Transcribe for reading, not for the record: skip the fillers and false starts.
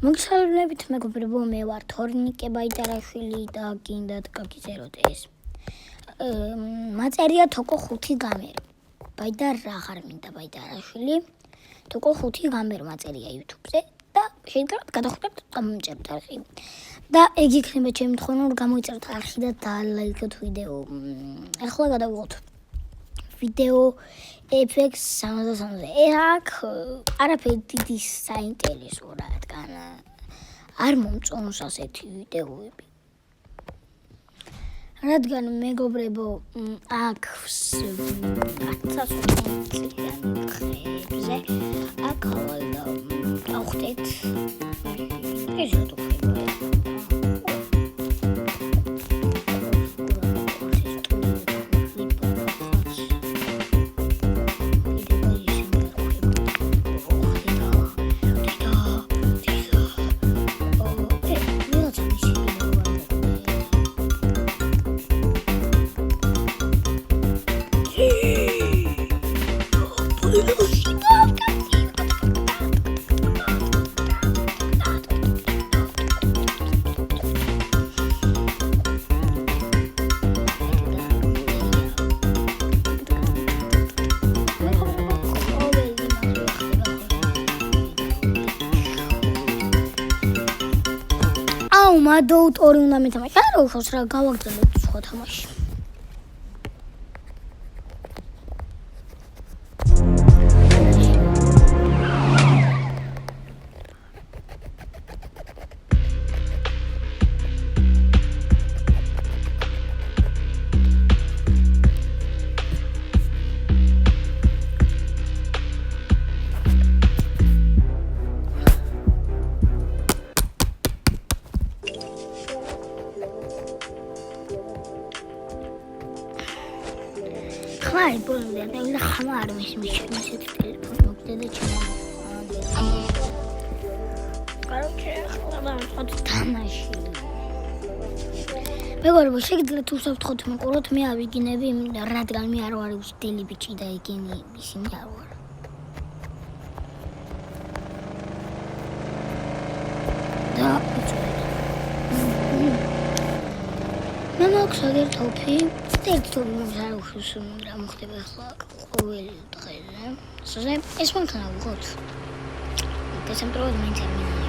მოგესალმებით მეგობრებო, მე ვარ თორნიკე ბაიდარაშვილი და გინდათ გაგიზიაროთ ეს. მაწერია თოკო 5 გამერ. ბაიდარ აღარ მინდა ბაიდარაშვილი. თოკო 5 გამერ მაწერია YouTube-ზე და შეიძლება გადახვიდეთ გამომჭერთ არხი. და ეგ იქნება ჩემი თხოვნა, რომ გამოიწეროთ არხი და დალაიქოთ ვიდეო. ახლა გადავიღოთ ვიდეო FX 63-ზე. აქ არაფერი დიდი საინტერესო რადგან არ მომწონს ასეთი ვიდეოები. რადგან მეგობრებო, აქ ხებზე აქ გავხდეთ ეს რატო მადოუთ ორი უნდა მეთამაშე. არა უშავს რა გავაგრძელოთ სხვა თამაში. ხმარი ბოლომდე და ხმარ მიშმიშნი ესეთი ტელეფონი მოგდე და კაროჩე ახლა თამაში. მეგობრებო, შეგიძლიათ უსაფრთხოდ მიყუროთ, მე ავიგინები, რადგან მე არ ვარ უსტელი ბიჭი და ეგენი ისინი არ ვარ. და მე მაქვს აგერთოფი ერთ თორე მომზაუხოს რა მოხდება ახლა ყოველ დღეზე. საზე ეს მანქანა ვიღოთ. გასამტროდ მაინც არ მინდა.